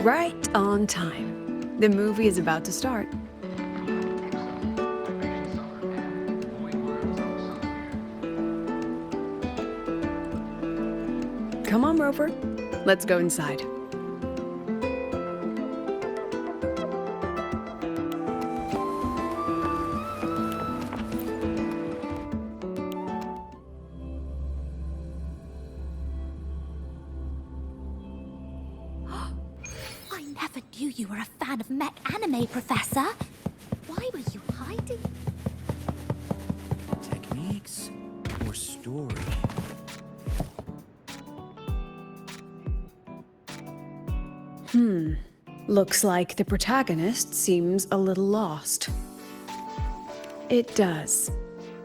Right on time. The movie is about to start. Come on, Rover. Let's go inside. I never knew you were a fan of mech anime, Professor. Why were you hiding? Techniques or story? Looks like the protagonist seems a little lost. It does.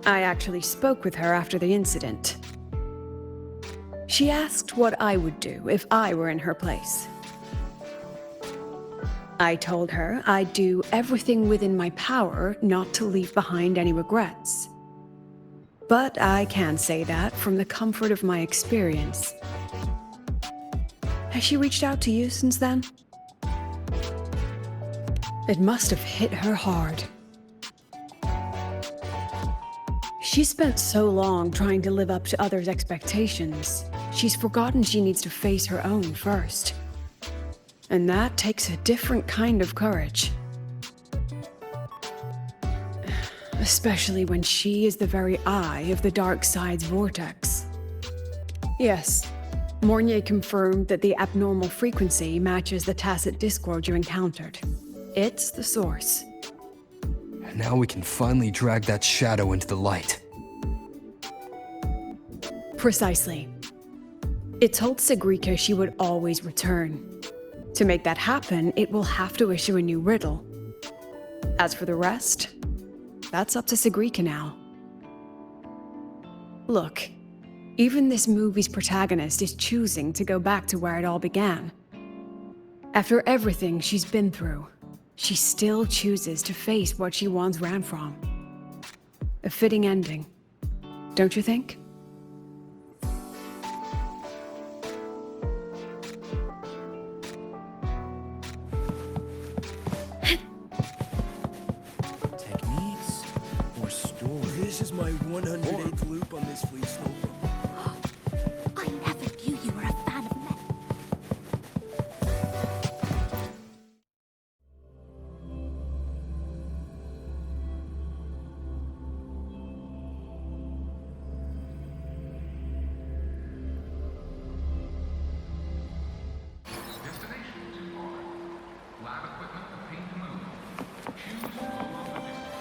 I actually spoke with her after the incident. She asked what I would do if I were in her place. I told her I'd do everything within my power not to leave behind any regrets. But I can't say that from the comfort of my experience. Has she reached out to you since then? It must have hit her hard. She spent so long trying to live up to others' expectations, she's forgotten she needs to face her own first. And that takes a different kind of courage. Especially when she is the very eye of the dark side's vortex. Yes, Mornier confirmed that the abnormal frequency matches the tacit discord you encountered. It's the source. And now we can finally drag that shadow into the light. Precisely. It told Sigrika she would always return. To make that happen, it will have to issue a new riddle. As for the rest, that's up to Sigrika now. Look, even this movie's protagonist is choosing to go back to where it all began. After everything she's been through, she still chooses to face what she once ran from. A fitting ending, don't you think? Techniques or story? This is my 108th loop on this fleet slope. I never knew you were a fan of mech. Destination to follow. Lab equipment ready to move. Choose to follow the distance.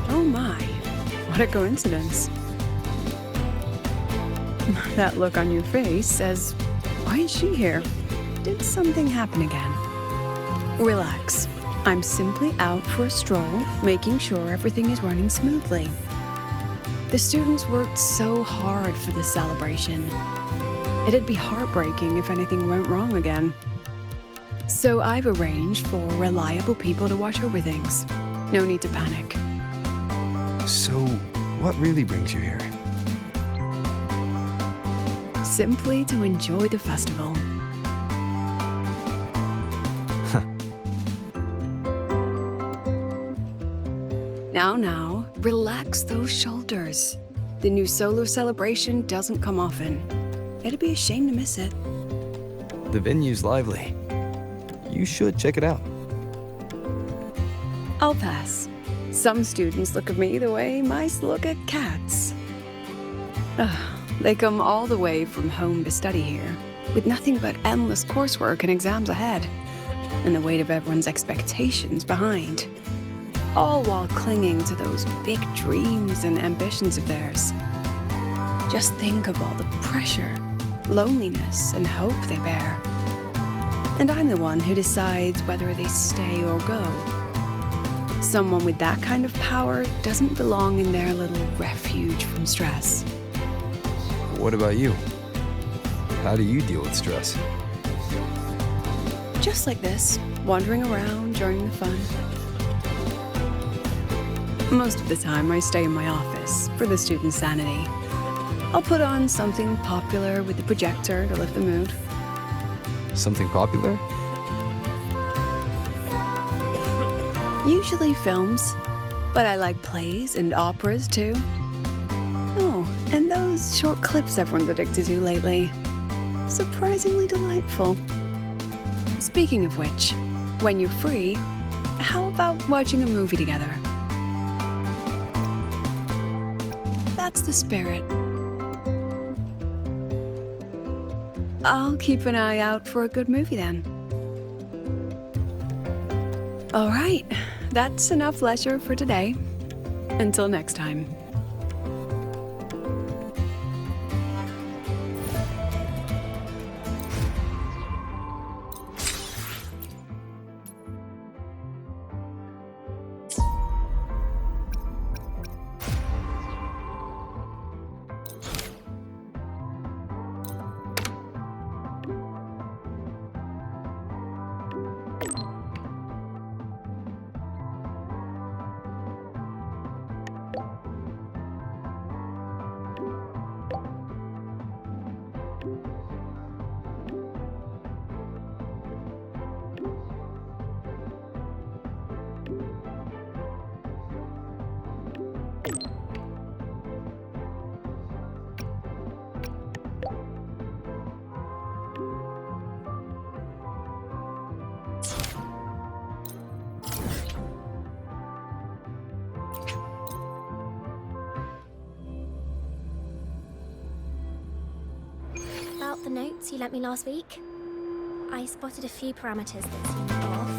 Oh my, what a coincidence. That look on your face says, why is she here? Did something happen again? Relax. I'm simply out for a stroll, making sure everything is running smoothly. The students worked so hard for this celebration. It'd be heartbreaking if anything went wrong again. So I've arranged for reliable people to watch over things. No need to panic. So, what really brings you here? Simply to enjoy the festival. Now, relax those shoulders. The new solo celebration doesn't come often. It'd be a shame to miss it. The venue's lively. You should check it out. I'll pass. Some students look at me the way mice look at cats. They come all the way from home to study here, with nothing but endless coursework and exams ahead, and the weight of everyone's expectations behind. All while clinging to those big dreams and ambitions of theirs. Just think of all the pressure, loneliness, and hope they bear. And I'm the one who decides whether they stay or go. Someone with that kind of power doesn't belong in their little refuge from stress. What about you? How do you deal with stress? Just like this, wandering around, joining the fun. Most of the time, I stay in my office for the students' sanity. I'll put on something popular with the projector to lift the mood. Something popular? Usually films, but I like plays and operas too. Oh, and those short clips everyone's addicted to lately. Surprisingly delightful. Speaking of which, when you're free, how about watching a movie together? That's the spirit. I'll keep an eye out for a good movie then. All right, that's enough leisure for today. Until next time. About the notes you lent me last week, I spotted a few parameters that seemed off.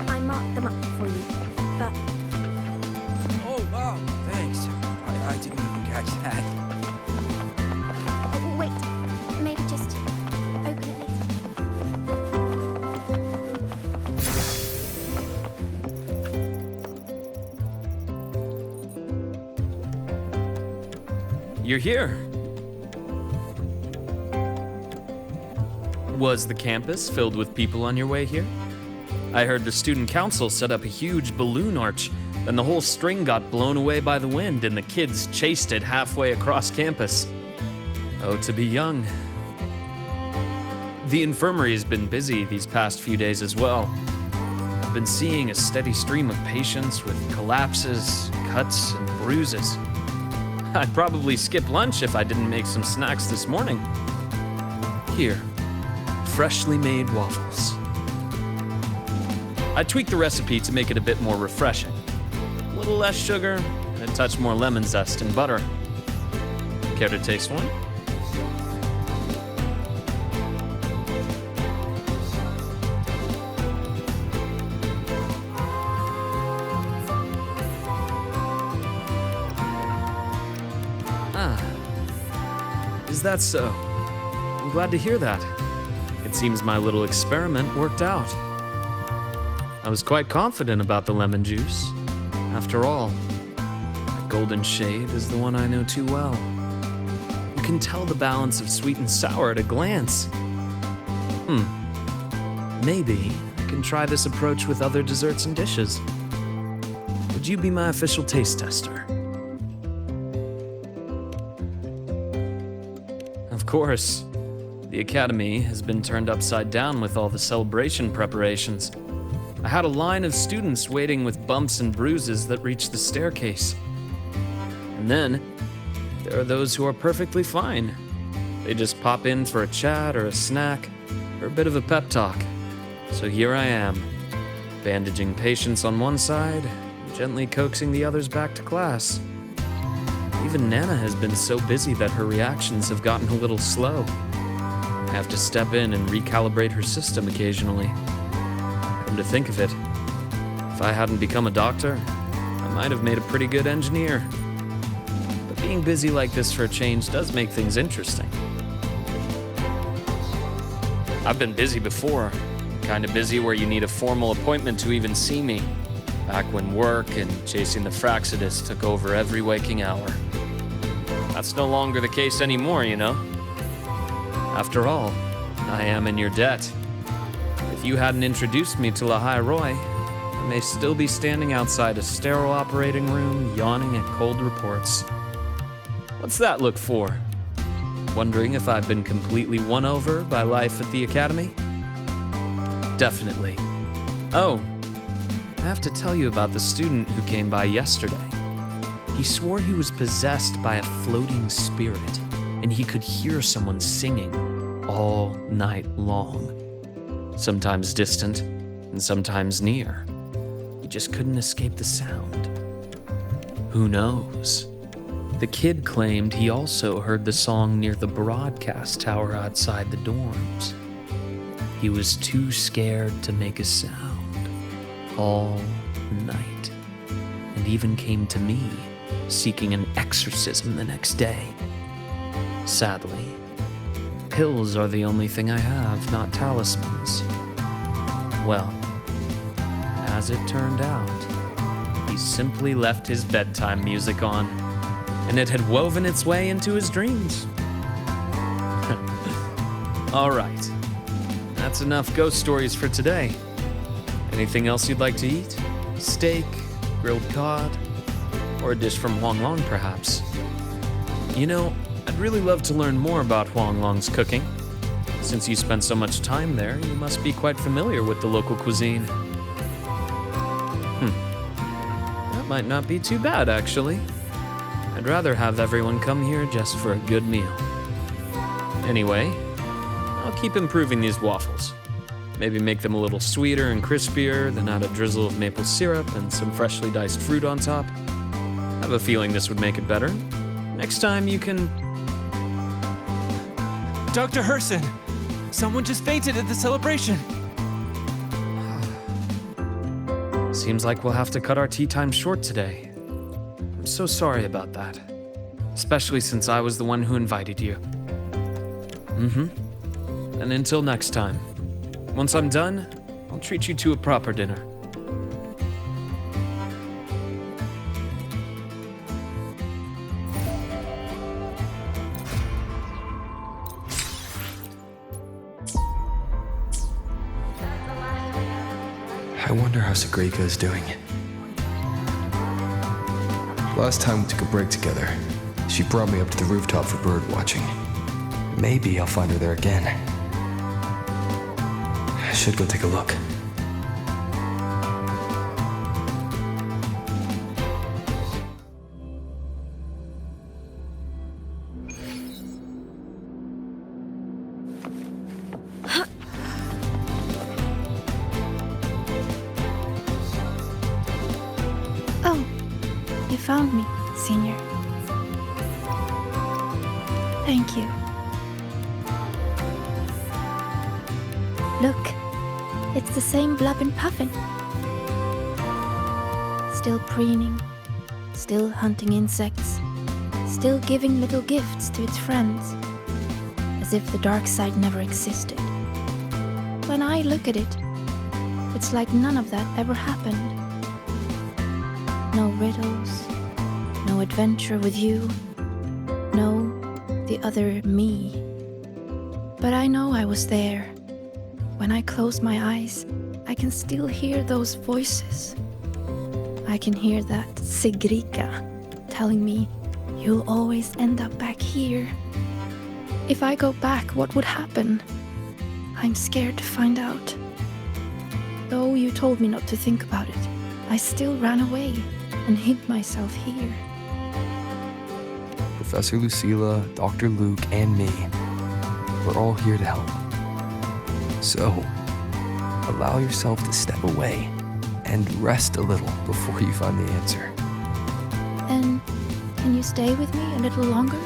I marked them up for you, but Oh, wow, thanks. I didn't even catch that. oh, wait, maybe just open it later. You're here. Was the campus filled with people on your way here? I heard the student council set up a huge balloon arch, then the whole string got blown away by the wind and the kids chased it halfway across campus. Oh, to be young. The infirmary has been busy these past few days as well. I've been seeing a steady stream of patients with collapses, cuts, and bruises. I'd probably skip lunch if I didn't make some snacks this morning. Here. Freshly made waffles. I tweaked the recipe to make it a bit more refreshing. A little less sugar and a touch more lemon zest and butter. Care to taste one? Ah, is that so? I'm glad to hear that. It seems my little experiment worked out. I was quite confident about the lemon juice. After all, that golden shade is the one I know too well. You can tell the balance of sweet and sour at a glance. Maybe I can try this approach with other desserts and dishes. Would you be my official taste tester? Of course. The academy has been turned upside down with all the celebration preparations. I had a line of students waiting with bumps and bruises that reached the staircase. And then, there are those who are perfectly fine. They just pop in for a chat or a snack or a bit of a pep talk. So here I am, bandaging patients on one side, gently coaxing the others back to class. Even Nana has been so busy that her reactions have gotten a little slow. I have to step in and recalibrate her system occasionally. Come to think of it, if I hadn't become a doctor, I might have made a pretty good engineer. But being busy like this for a change does make things interesting. I've been busy before, kind of busy where you need a formal appointment to even see me, back when work and chasing the Fraxidus took over every waking hour. That's no longer the case anymore, you know? After all, I am in your debt. If you hadn't introduced me to Lahai Roy, I may still be standing outside a sterile operating room, yawning at cold reports. What's that look for? Wondering if I've been completely won over by life at the academy? Definitely. Oh, I have to tell you about the student who came by yesterday. He swore he was possessed by a floating spirit, and he could hear someone singing all night long. Sometimes distant, and sometimes near. He just couldn't escape the sound. Who knows? The kid claimed he also heard the song near the broadcast tower outside the dorms. He was too scared to make a sound all night, and even came to me, seeking an exorcism the next day. Sadly, pills are the only thing I have, not talismans. Well, as it turned out, he simply left his bedtime music on, and it had woven its way into his dreams. All right, that's enough ghost stories for today. Anything else you'd like to eat? Steak, grilled cod, or a dish from Huang Long, perhaps? You know, I'd really love to learn more about Huang Long's cooking. Since you spent so much time there, you must be quite familiar with the local cuisine. That might not be too bad, actually. I'd rather have everyone come here just for a good meal. Anyway, I'll keep improving these waffles. Maybe make them a little sweeter and crispier, then add a drizzle of maple syrup and some freshly diced fruit on top. I have a feeling this would make it better. Next time you can... Dr. Herson! Someone just fainted at the celebration! Seems like we'll have to cut our tea time short today. I'm so sorry about that. Especially since I was the one who invited you. And until next time. Once I'm done, I'll treat you to a proper dinner. I wonder how Sagrika is doing. Last time we took a break together, she brought me up to the rooftop for bird watching. Maybe I'll find her there again. I should go take a look. Oh, you found me, Senior. Thank you. Look, it's the same blub and puffin. Still preening, still hunting insects, still giving little gifts to its friends, as if the dark side never existed. When I look at it, it's like none of that ever happened. No riddles, no adventure with you, no the other me. But I know I was there. When I close my eyes, I can still hear those voices. I can hear that Sigrika telling me, you'll always end up back here. If I go back, what would happen? I'm scared to find out. Though you told me not to think about it, I still ran away and hid myself here. Professor Lucilla, Dr. Luke, and me, we're all here to help. So, allow yourself to step away and rest a little before you find the answer. And can you stay with me a little longer?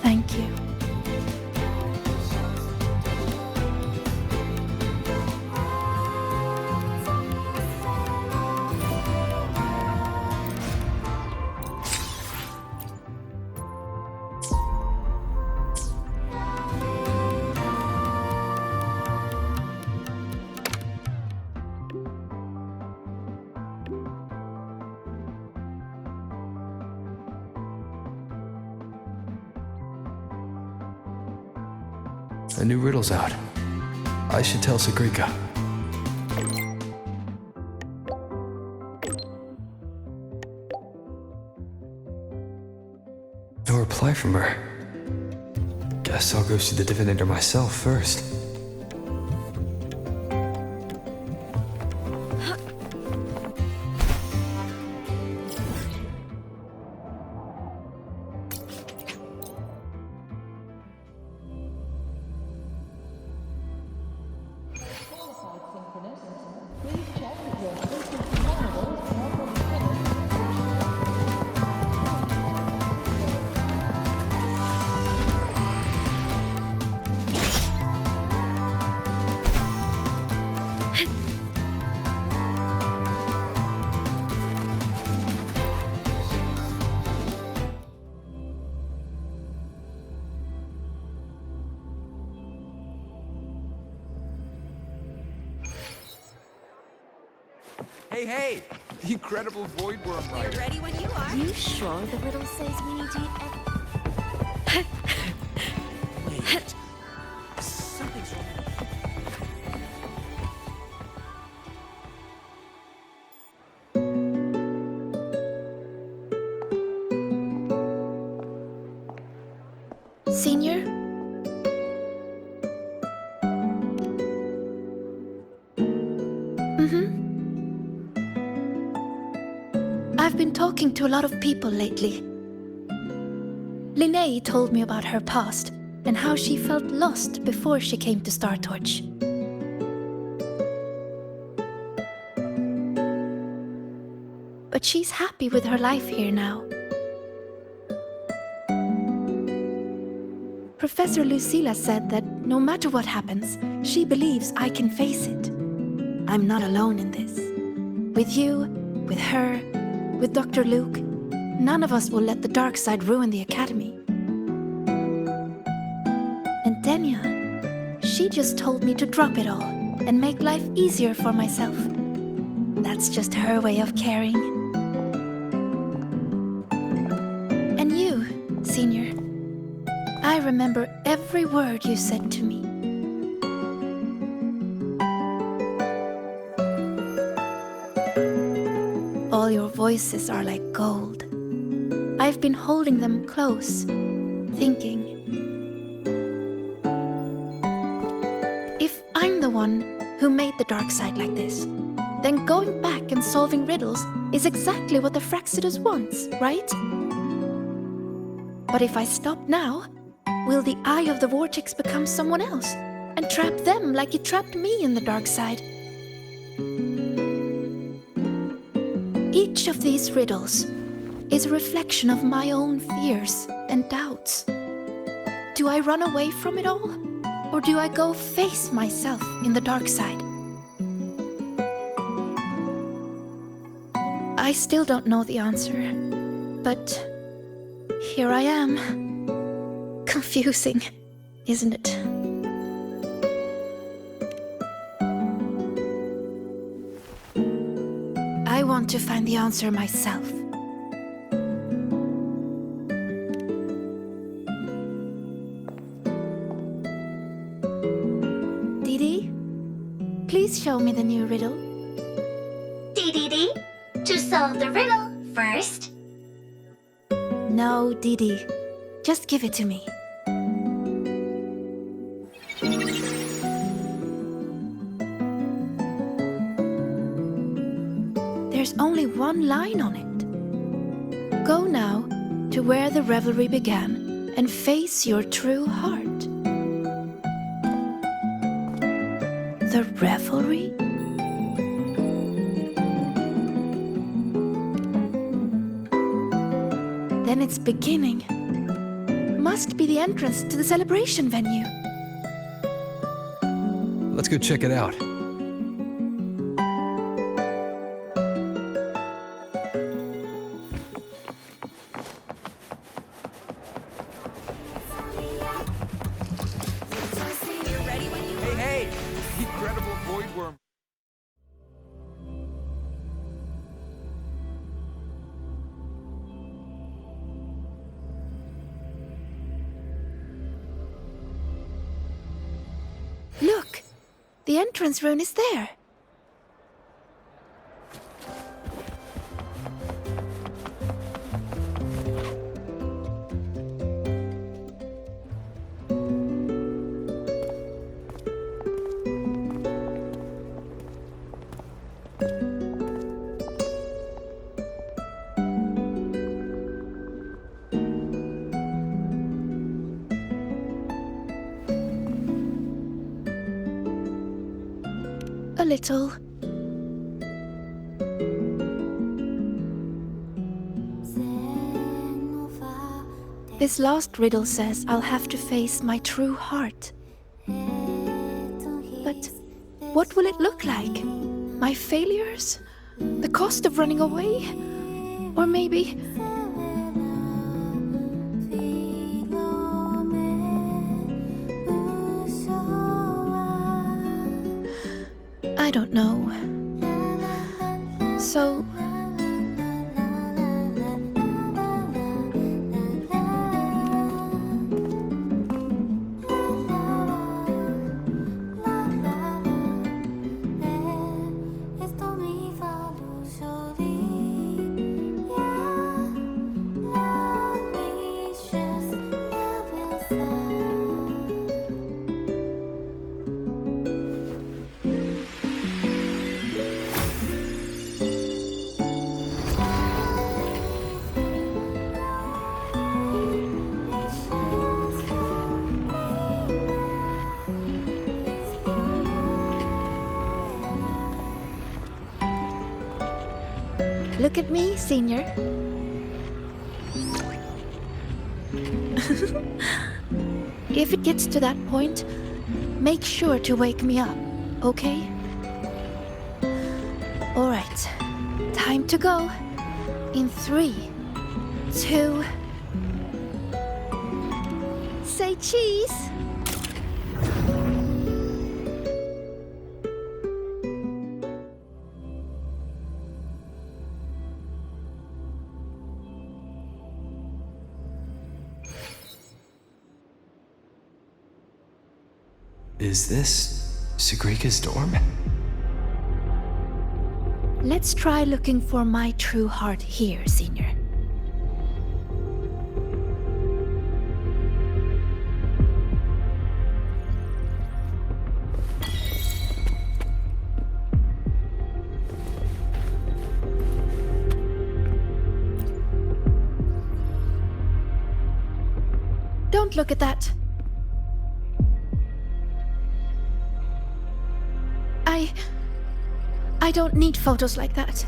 Thank you. A new riddle's out. I should tell Sagrika. No reply from her. Guess I'll go see the divinator myself first. Hey! The incredible void worm rider. Ready when you are. You sure the riddle says we need to eat Hey, something's wrong. Senior? I've been talking to a lot of people lately. Linnea told me about her past and how she felt lost before she came to Star Torch. But she's happy with her life here now. Professor Lucilla said that no matter what happens, she believes I can face it. I'm not alone in this. With you, with her, with Dr. Luke, none of us will let the dark side ruin the academy. And Denya, she just told me to drop it all and make life easier for myself. That's just her way of caring. And you, Senior, I remember every word you said to me. All your voices are like gold. I've been holding them close, thinking. If I'm the one who made the dark side like this, then going back and solving riddles is exactly what the Fraxidus wants, right? But if I stop now, will the Eye of the Vortex become someone else and trap them like it trapped me in the dark side? Each of these riddles is a reflection of my own fears and doubts. Do I run away from it all? Or do I go face myself in the dark side? I still don't know the answer, but here I am. Confusing, isn't it? I want to find the answer myself. Didi, please show me the new riddle. Dee, to solve the riddle first. No, Didi, just give it to me. There's only one line on it. Go now to where the revelry began and face your true heart. The revelry? Then it's beginning. Must be the entrance to the celebration venue. Let's go check it out. Hey! Incredible void worm. Look! The entrance rune is there. A little. This last riddle says I'll have to face my true heart. But what will it look like? My failures? The cost of running away? Or maybe... I don't know. So... Look at me, Senior. If it gets to that point, make sure to wake me up, okay? All right, time to go. In 3, 2... Say cheese! Is this Sigrika's dorm? Let's try looking for my true heart here, Senior. Don't look at that. I don't need photos like that.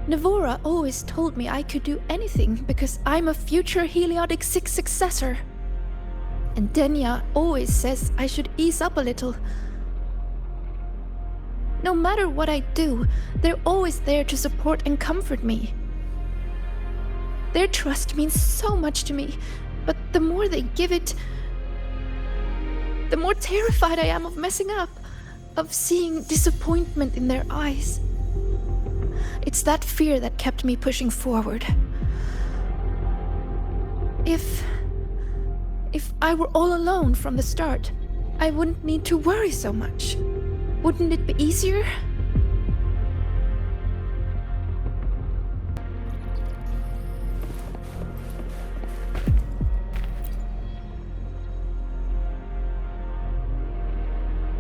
Navora always told me I could do anything because I'm a future Heliodic 6 successor. And Denya always says I should ease up a little. No matter what I do, they're always there to support and comfort me. Their trust means so much to me, but the more they give it, the more terrified I am of messing up, of seeing disappointment in their eyes. It's that fear that kept me pushing forward. If I were all alone from the start, I wouldn't need to worry so much. Wouldn't it be easier?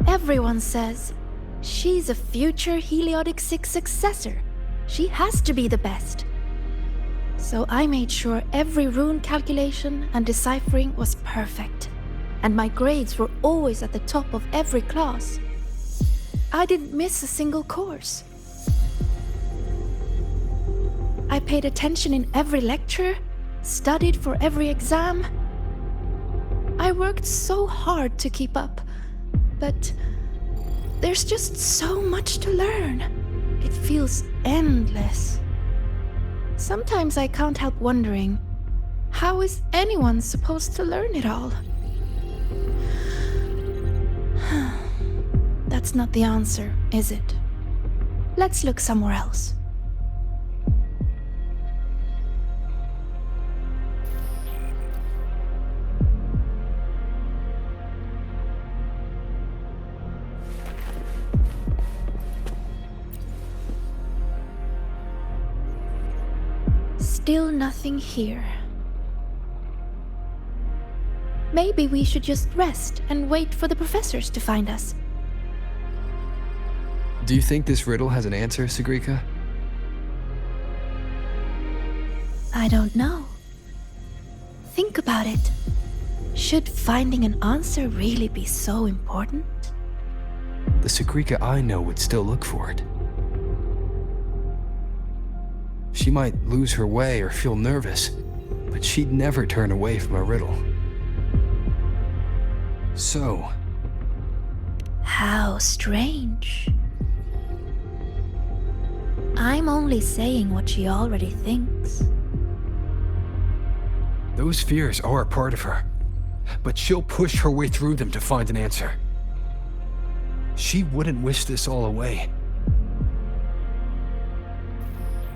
Everyone says she's a future Heliodic 6 successor. She has to be the best. So I made sure every rune calculation and deciphering was perfect, and my grades were always at the top of every class. I didn't miss a single course. I paid attention in every lecture, studied for every exam. I worked so hard to keep up, but there's just so much to learn. It feels endless. Sometimes I can't help wondering, how is anyone supposed to learn it all? That's not the answer, is it? Let's look somewhere else. Still nothing here. Maybe we should just rest and wait for the professors to find us. Do you think this riddle has an answer, Sigrika? I don't know. Think about it. Should finding an answer really be so important? The Sigrika I know would still look for it. She might lose her way or feel nervous, but she'd never turn away from a riddle. So... How strange. I'm only saying what she already thinks. those fears are a part of her, but she'll push her way through them to find an answer. She wouldn't wish this all away.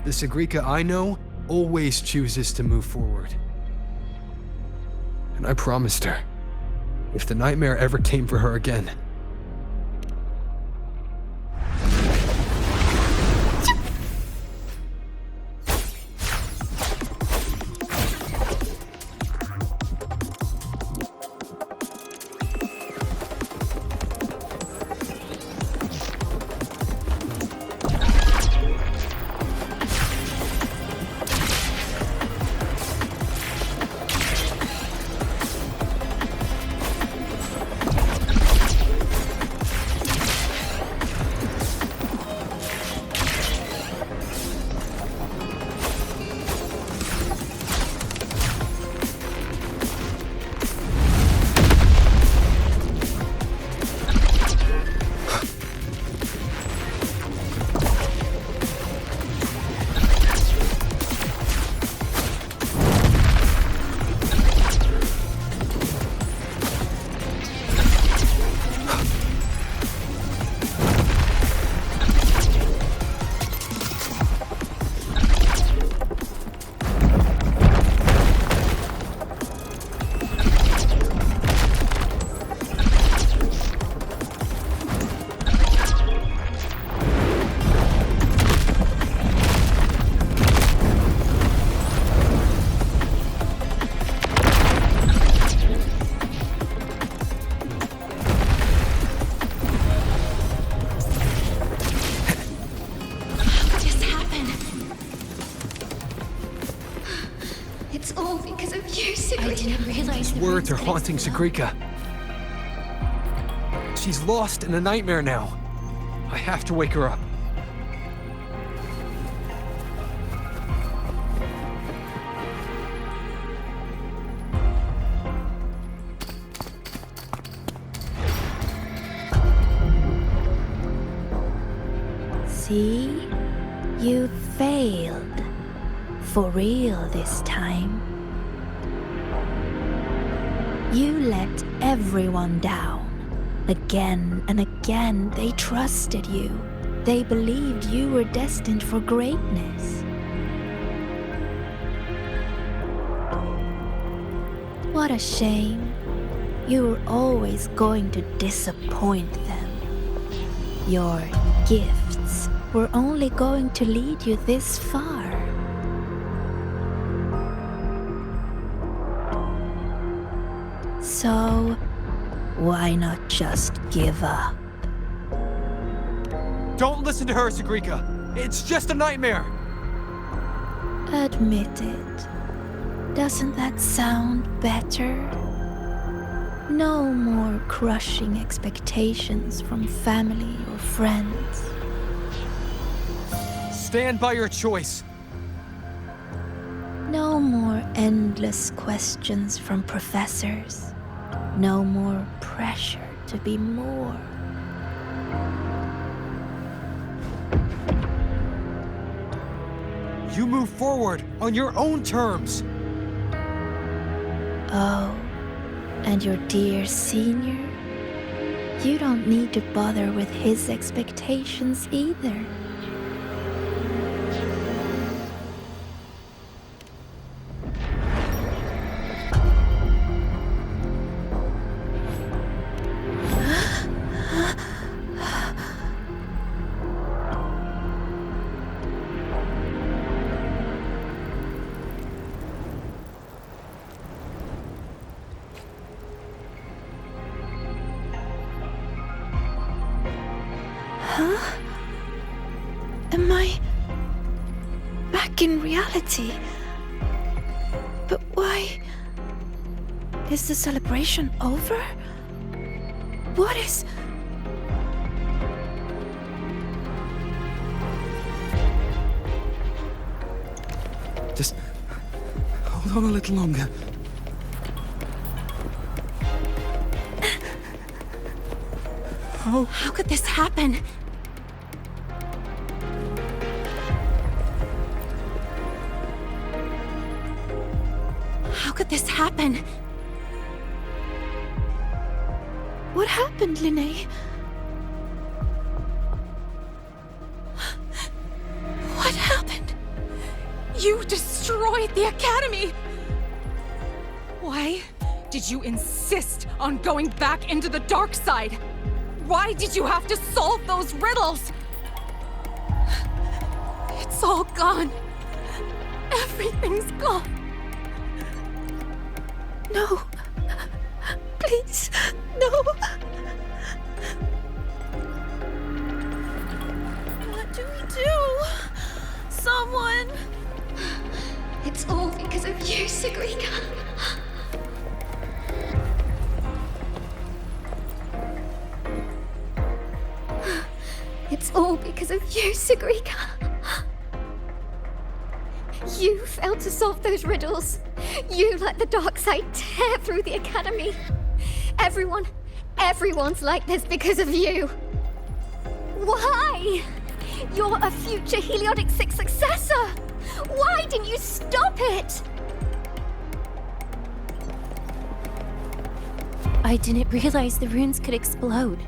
The Sigrika I know always chooses to move forward. And I promised her, if the nightmare ever came for her again, It's all because of you, Sigrika. I didn't realize the words are haunting Sigrika. She's lost in a nightmare now. I have to wake her up. See? You failed. For real this time. You let everyone down. Again and again, they trusted you. They believed you were destined for greatness. What a shame. You were always going to disappoint them. Your gifts were only going to lead you this far. So, why not just give up? Don't listen to her, Sigrika! It's just a nightmare! Admit it. Doesn't that sound better? No more crushing expectations from family or friends. Stand by your choice. No more endless questions from professors. No more pressure to be more. You move forward on your own terms. Oh, and your dear senior? You don't need to bother with his expectations either. Am I back in reality? But why? Is the celebration over? What is... Just hold on a little longer. Oh, How could this happen? How could this happen? What happened, Linnea? What happened? You destroyed the Academy! Why did you insist on going back into the dark side? Why did you have to solve those riddles? It's all gone. Everything's gone. No. Please, no. What do we do? Someone! It's all because of you, Sigrika. It's all because of you, Sigrika. You failed to solve those riddles. You let the dark side tear through the Academy. Everyone's like this because of you. Why? You're a future Heliotic 6 successor. Why didn't you stop it? I didn't realize the runes could explode.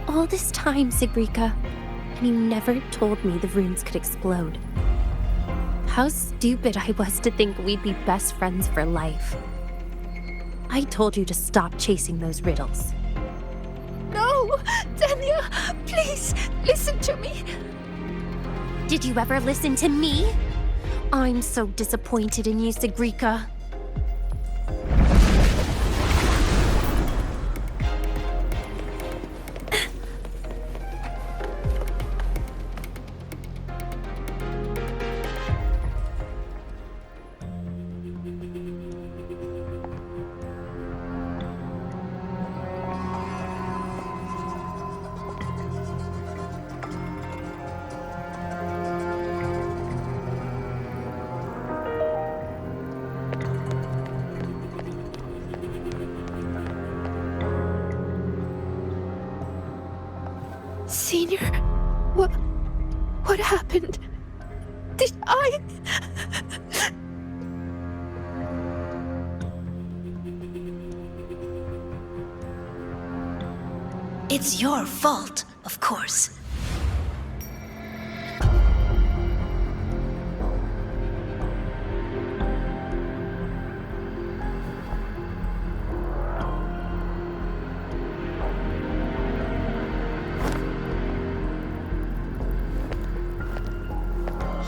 All this time, Sigrika, and you never told me the runes could explode. How stupid I was to think we'd be best friends for life. I told you to stop chasing those riddles. No, Delia, please listen to me. Did you ever listen to me? I'm so disappointed in you, Sigrika. Senior, what happened? Did I... It's your fault, of course.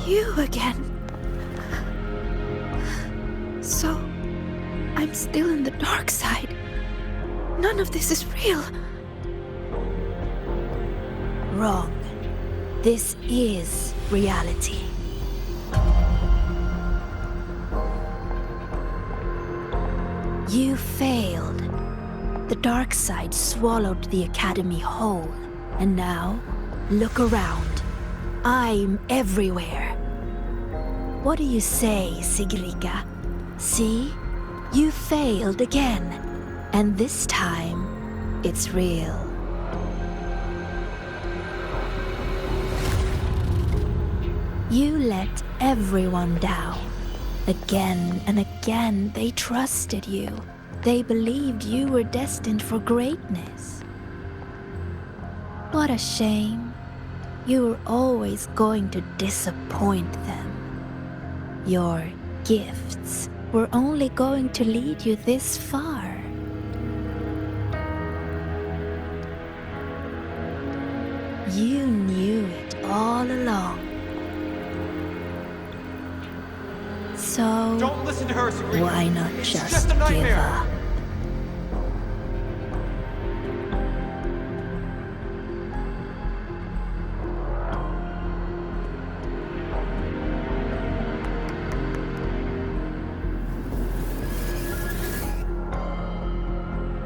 You again. So, I'm still in the dark side. None of this is real. wrong. This is reality. You failed. The dark side swallowed the Academy whole. And now, look around. I'm everywhere. What do you say, Sigrika? See? You failed again. And this time, it's real. You let everyone down. Again and again, they trusted you. They believed you were destined for greatness. What a shame. You were always going to disappoint them. Your gifts were only going to lead you this far. You knew it all along. So, Don't listen to her, Sabrina. why not It's just a give nightmare. up?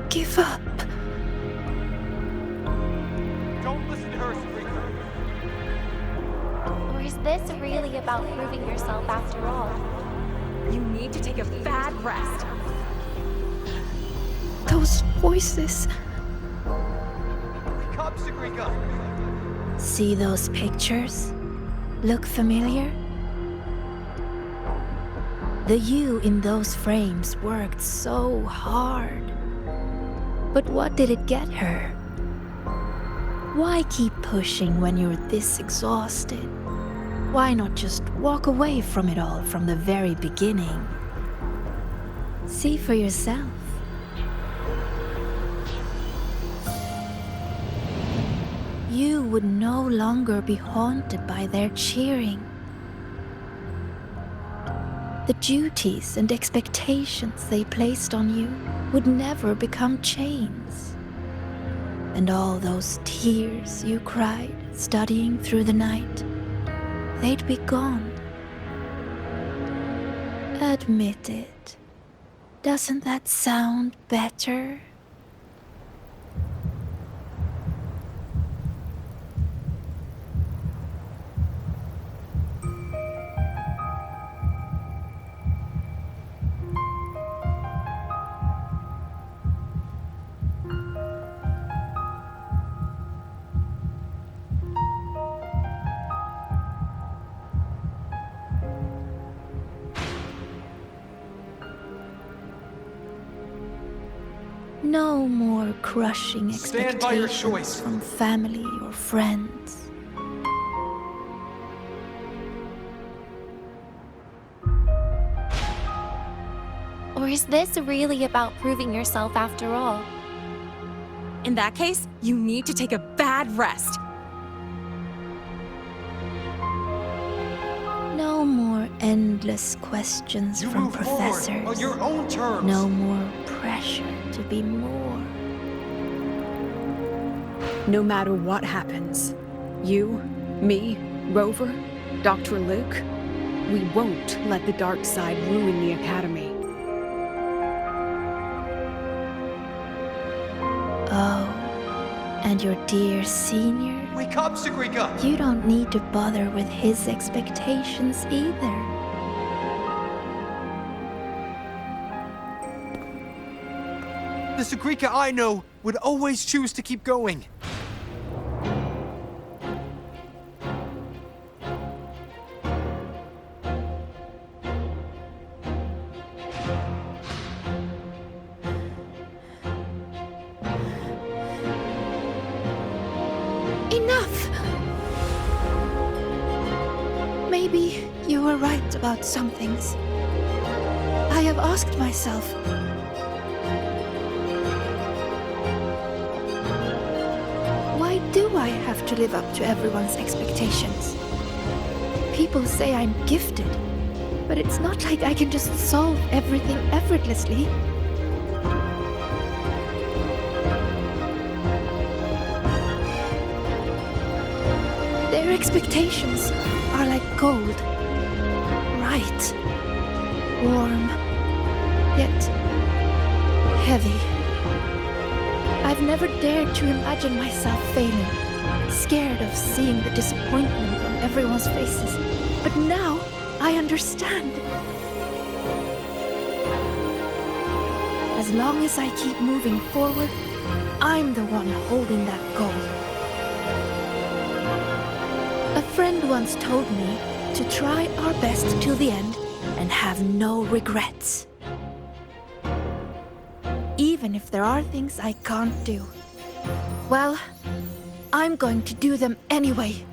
Give up. Don't listen to her, Sabrina. Or is this really about proving yourself after all? You need to take a bad rest. Those voices. Wake up, Sabrina. See those pictures? Look familiar? The you in those frames worked so hard. But what did it get her? Why keep pushing when you're this exhausted? Why not just walk away from it all from the very beginning? See for yourself. You would no longer be haunted by their cheering. The duties and expectations they placed on you would never become chains. And all those tears you cried studying through the night, they'd be gone. Admit it. Doesn't that sound better? No more crushing Stand by your expectations choice. from family or friends. Or is this really about proving yourself after all? In that case, you need to take a bad rest. No more endless questions You from move forward professors. on your own terms. No more pressure to be more. No matter what happens, you, me, Rover, Dr. Luke, we won't let the dark side ruin the Academy. Oh, and your dear senior? Wake up, Sagrika. You don't need to bother with his expectations either. The Sagrika I know would always choose to keep going. Enough! Maybe you were right about some things. I have asked myself, why do I have to live up to everyone's expectations? People say I'm gifted, but it's not like I can just solve everything effortlessly. Their expectations are like gold. Bright, warm, yet heavy. I've never dared to imagine myself failing, scared of seeing the disappointment on everyone's faces. But now I understand. As long as I keep moving forward, I'm the one holding that goal. A friend once told me to try our best till the end and have no regrets. Even if there are things I can't do. Well, I'm going to do them anyway.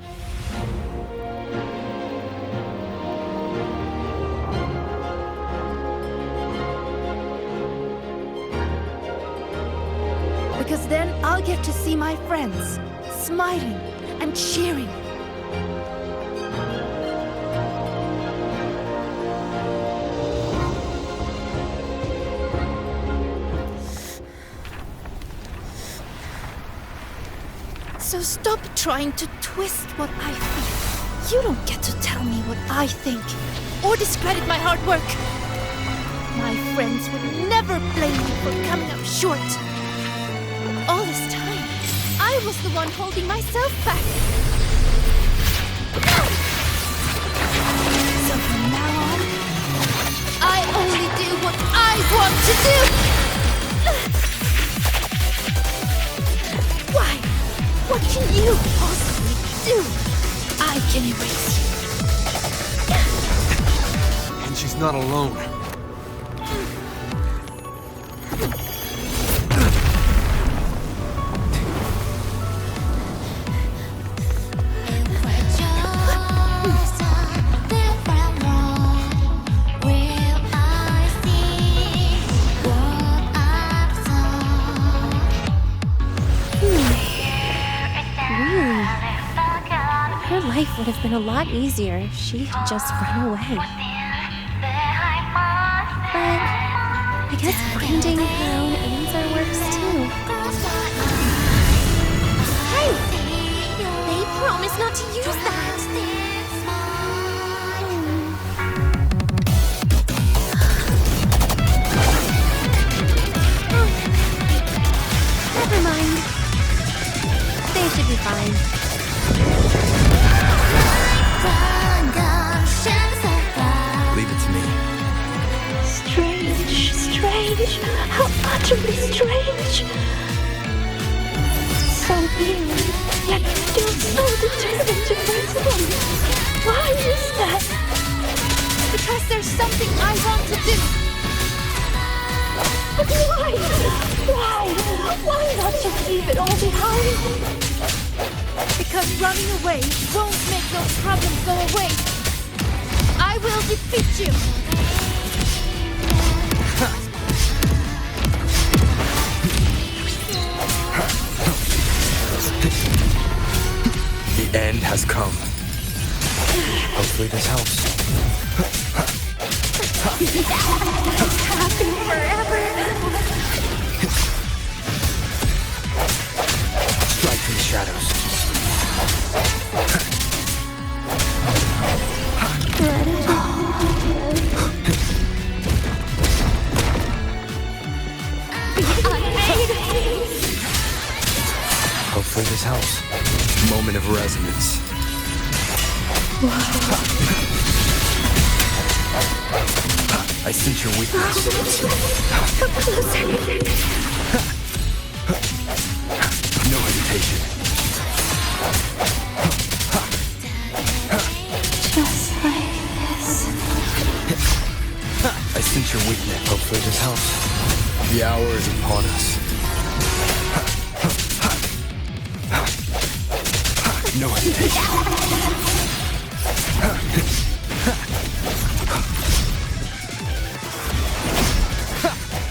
Because then I'll get to see my friends smiling and cheering. So stop trying to twist what I feel. You don't get to tell me what I think, or discredit my hard work. My friends would never blame me for coming up short. All this time, I was the one holding myself back. So from now on, I only do what I want to do! Why? What can you possibly do? I can erase you. And she's not alone. Her life would have been a lot easier if she had just run away. But I guess finding her own answer works too. Hey! They promised not to use that! Never mind. They should be fine. Leave it to me. Strange. How utterly strange. So weird, yet still so determined to face them. Why is that? Because there's something I want to do! But why? Why not just leave it all behind? Because running away won't make those problems go away! I will defeat you! The end has come. Hopefully this helps. Happy forever! Strike from the shadows. Hopefully this helps. Moment of resonance. I sense your weakness. No hesitation. Just like this. I sense your weakness. Hopefully this helps. The hour is upon us. No hesitation.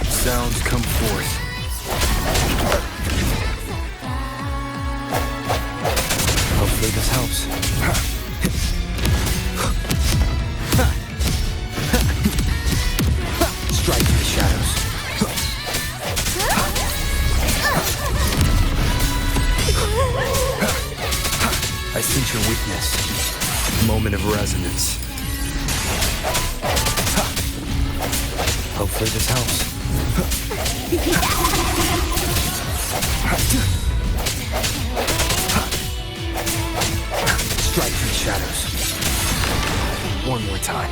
Sounds come forth. Hopefully this helps. Strike in the shadows. I sense your weakness. resonance. Ha. Hopefully this helps. Strike through shadows. One more time.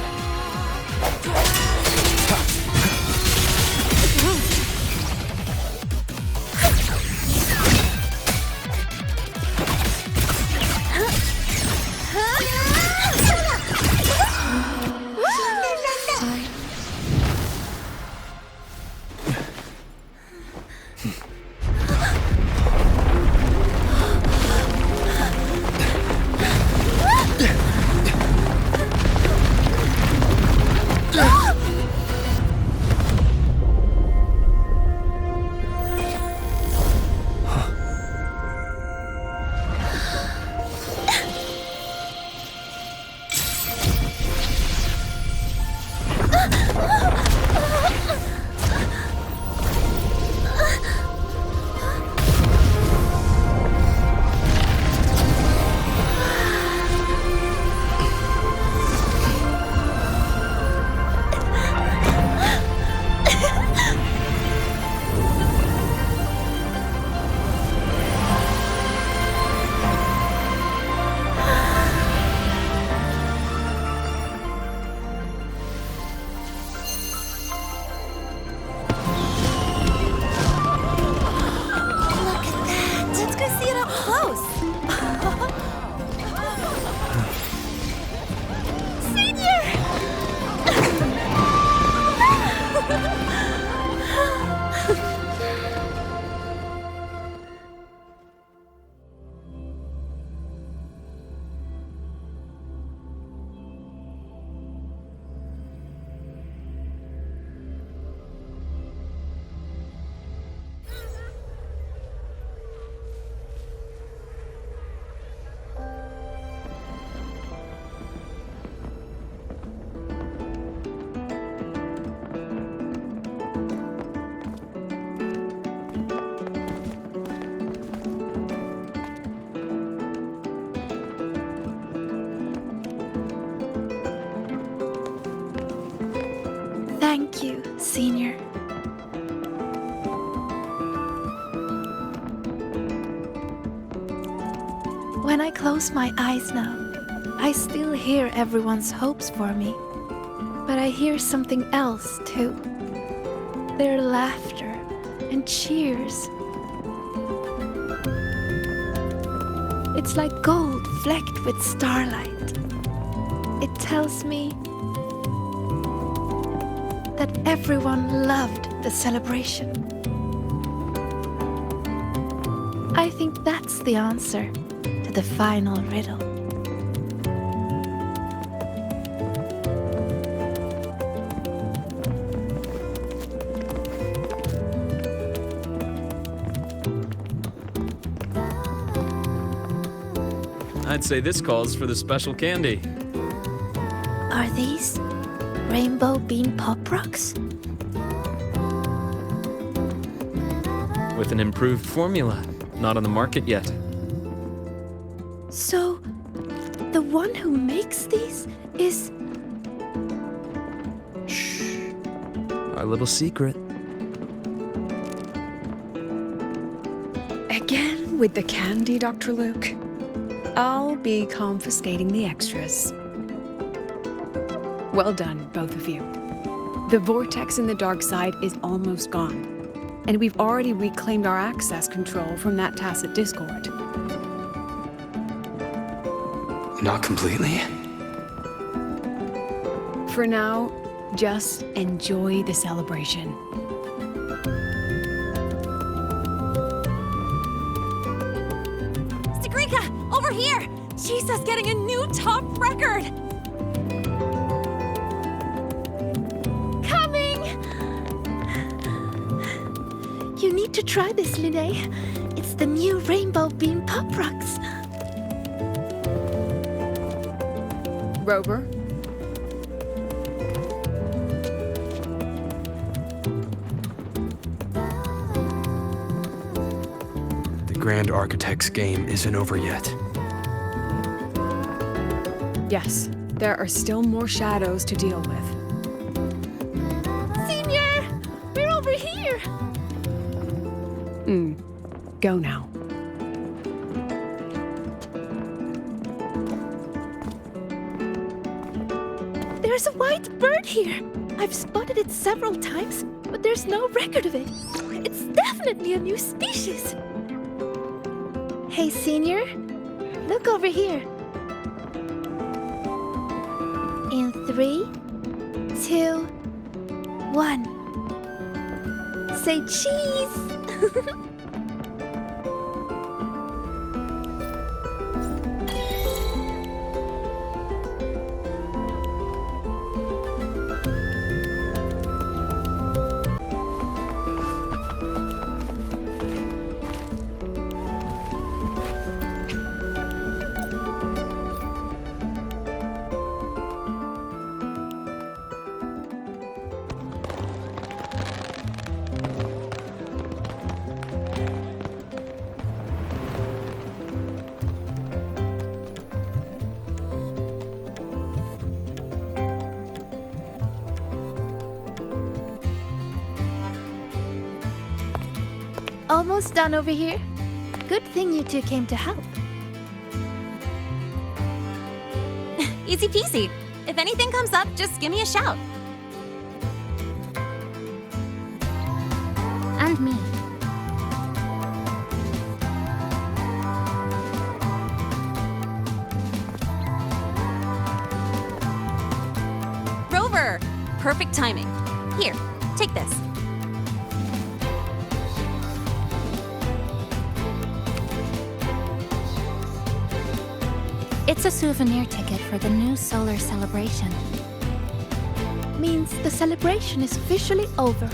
Thank you, Senior. When I close my eyes now, I still hear everyone's hopes for me. But I hear something else too. Their laughter and cheers. It's like gold flecked with starlight. It tells me that everyone loved the celebration. I think that's the answer to the final riddle. I'd say this calls for the special candy. Are these rainbow bean pop rocks? With an improved formula, not on the market yet. So, the one who makes these is... Shh. Our little secret. Again with the candy, Dr. Luke. I'll be confiscating the extras. Well done, both of you. The vortex in the dark side is almost gone, and we've already reclaimed our access control from that tacit discord. Not completely. For now, just enjoy the celebration. Sigrika, over here! Jesus getting a new top record! You need to try this, Linnea. It's the new rainbow bean pop rocks. Rover? The Grand Architect's game isn't over yet. Yes, There are still more shadows to deal with. Senior! We're over here! Go now. There's a white bird here. I've spotted it several times, but there's no record of it. It's definitely a new species. Hey, Senior. Look over here. In 3, 2, 1. Say cheese! Almost done over here. Good thing you two came to help. Easy peasy. If anything comes up, just give me a shout. And me. Rover! Perfect timing. Here, take this. It's a souvenir ticket for the new solar celebration. Means the celebration is officially over.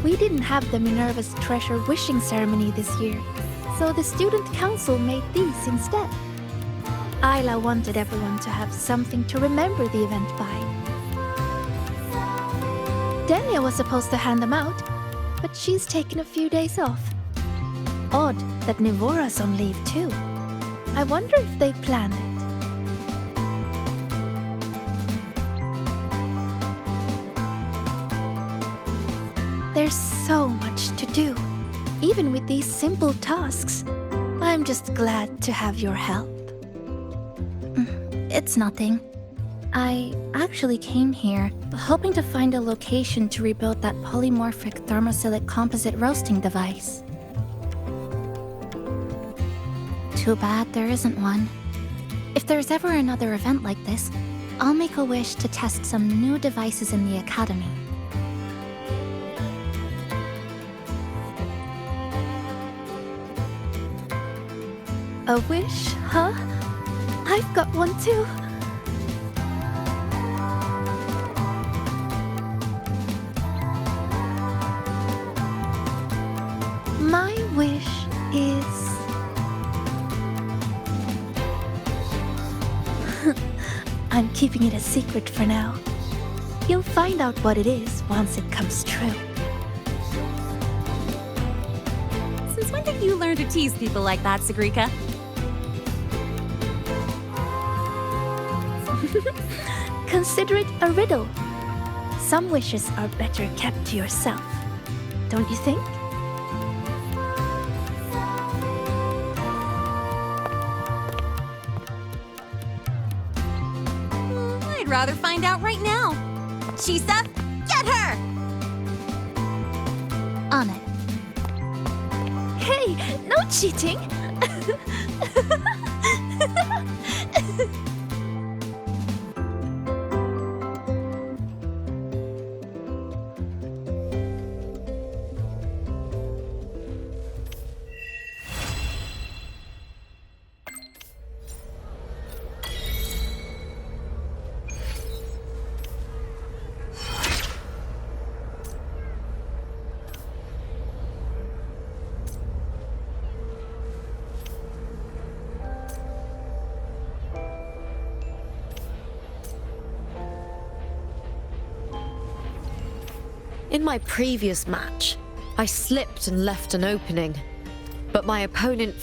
We didn't have the Minerva's Treasure wishing ceremony this year, so the student council made these instead. Isla wanted everyone to have something to remember the event by. Delia was supposed to hand them out, but she's taken a few days off. Odd that Nivora's on leave too. I wonder if they planned it. There's so much to do, even with these simple tasks. I'm just glad to have your help. It's nothing. I actually came here hoping to find a location to rebuild that polymorphic thermosilate composite roasting device. Too bad there isn't one. If there's ever another event like this, I'll make a wish to test some new devices in the academy. A wish, huh? I've got one too. My wish is... I'm keeping it a secret for now. You'll find out what it is once it comes true. Since when did you learn to tease people like that, Sigrika? Consider it a riddle. Some wishes are better kept to yourself, don't you think? I'd rather find out right now. Chisa, get her! On it. Hey, no cheating! In my previous match, I slipped and left an opening, but my opponent